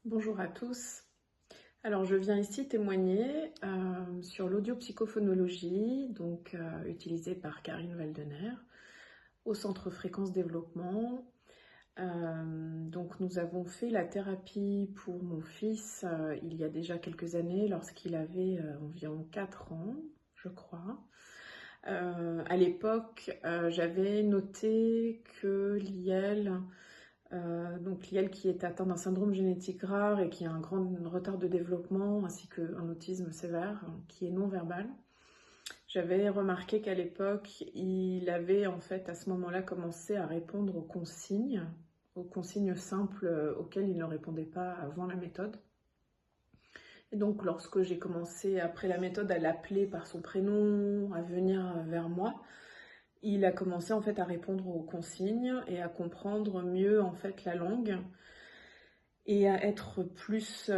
Bonjour à tous. Alors je viens ici témoigner sur l'audiopsychophonologie, utilisée par Karine Waldener au Centre Fréquence Développement. Nous avons fait la thérapie pour mon fils il y a déjà quelques années, lorsqu'il avait environ 4 ans, je crois. À l'époque, j'avais noté que Liel, Liel qui est atteint d'un syndrome génétique rare et qui a un grand retard de développement ainsi qu'un autisme sévère qui est non verbal. J'avais remarqué qu'à l'époque, il avait en fait à ce moment-là commencé à répondre aux consignes simples auxquelles il ne répondait pas avant la méthode. Et donc lorsque j'ai commencé après la méthode à l'appeler par son prénom, à venir vers moi, il a commencé en fait à répondre aux consignes et à comprendre mieux en fait la langue et à être plus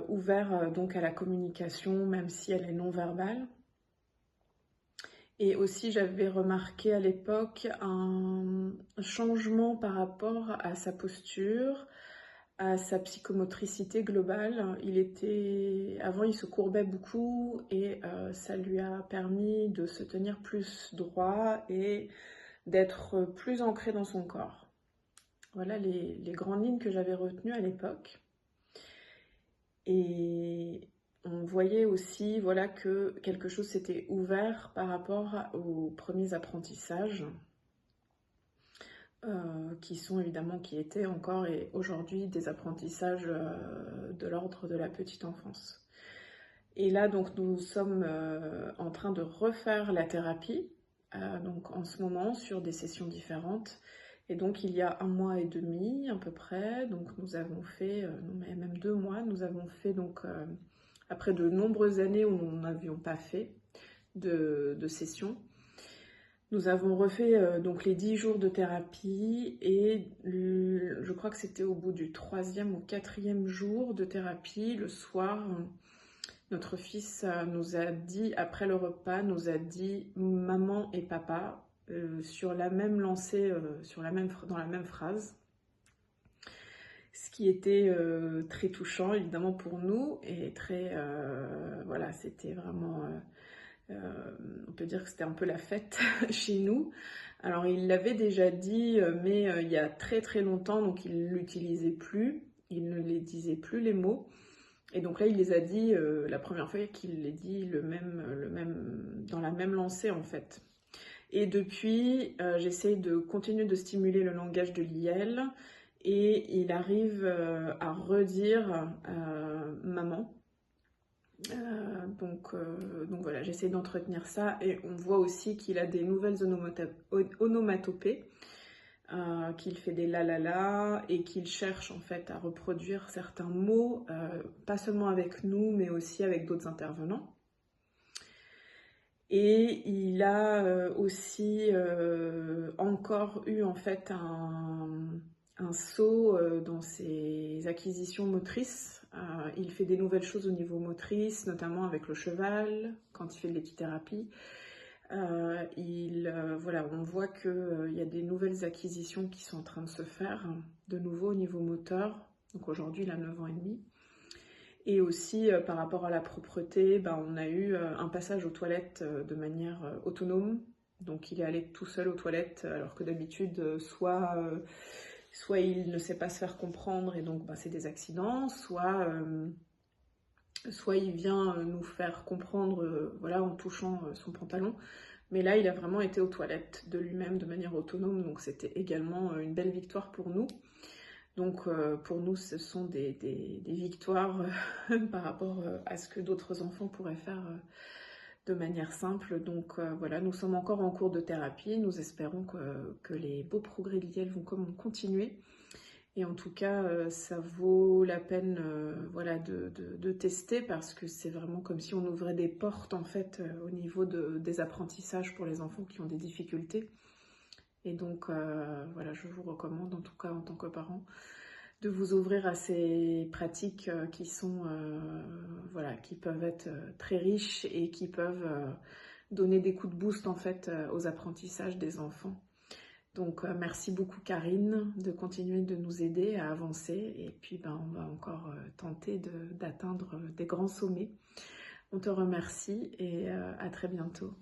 ouvert donc à la communication, même si elle est non verbale. Et aussi j'avais remarqué à l'époque un changement par rapport à sa posture, à sa psychomotricité globale. Avant il se courbait beaucoup et ça lui a permis de se tenir plus droit et d'être plus ancré dans son corps. Voilà les grandes lignes que j'avais retenues à l'époque. Et on voyait aussi que quelque chose s'était ouvert par rapport aux premiers apprentissages qui étaient encore et aujourd'hui des apprentissages de l'ordre de la petite enfance. Et là, donc, nous sommes en train de refaire la thérapie, en ce moment, sur des sessions différentes. Et donc, il y a 1 mois et demi, à peu près, donc nous avons fait, même 2 mois, nous avons fait, après de nombreuses années où nous n'avions pas fait de sessions, nous avons refait les 10 jours de thérapie et je crois que c'était au bout du 3e ou 4e jour de thérapie, le soir, notre fils nous a dit, après le repas, nous a dit « maman et papa » sur la même lancée, dans la même phrase. Ce qui était très touchant, évidemment, pour nous. Et c'était vraiment... on peut dire que c'était un peu la fête chez nous. Alors, il l'avait déjà dit, mais il y a très très longtemps, donc il ne l'utilisait plus. Il ne les disait plus, les mots. Et donc là, il les a dit la première fois qu'il les dit dans la même lancée en fait. Et depuis, j'essaie de continuer de stimuler le langage de Liel et il arrive à redire maman. Voilà, j'essaie d'entretenir ça et on voit aussi qu'il a des nouvelles onomatopées. Qu'il fait des la la la et qu'il cherche en fait à reproduire certains mots, pas seulement avec nous mais aussi avec d'autres intervenants. Et il a aussi encore eu en fait un saut dans ses acquisitions motrices. Il fait des nouvelles choses au niveau motrice, notamment avec le cheval, quand il fait de l'équithérapie. On voit qu'il y a des nouvelles acquisitions qui sont en train de se faire, de nouveau au niveau moteur. Donc aujourd'hui, il a 9 ans et demi. Et aussi, par rapport à la propreté, on a eu un passage aux toilettes de manière autonome. Donc il est allé tout seul aux toilettes, alors que d'habitude, soit il ne sait pas se faire comprendre et donc c'est des accidents, soit il vient nous faire comprendre en touchant son pantalon. Mais là, il a vraiment été aux toilettes de lui-même de manière autonome, donc c'était également une belle victoire pour nous. Donc pour nous, ce sont des victoires par rapport à ce que d'autres enfants pourraient faire de manière simple. Donc voilà, nous sommes encore en cours de thérapie, nous espérons que les beaux progrès de Liel vont continuer. Et en tout cas, ça vaut la peine de tester parce que c'est vraiment comme si on ouvrait des portes en fait au niveau des apprentissages pour les enfants qui ont des difficultés. Et donc je vous recommande en tout cas en tant que parent de vous ouvrir à ces pratiques qui peuvent être très riches et qui peuvent donner des coups de boost en fait aux apprentissages des enfants. Donc merci beaucoup Karine de continuer de nous aider à avancer et puis on va encore tenter d'atteindre des grands sommets. On te remercie et à très bientôt.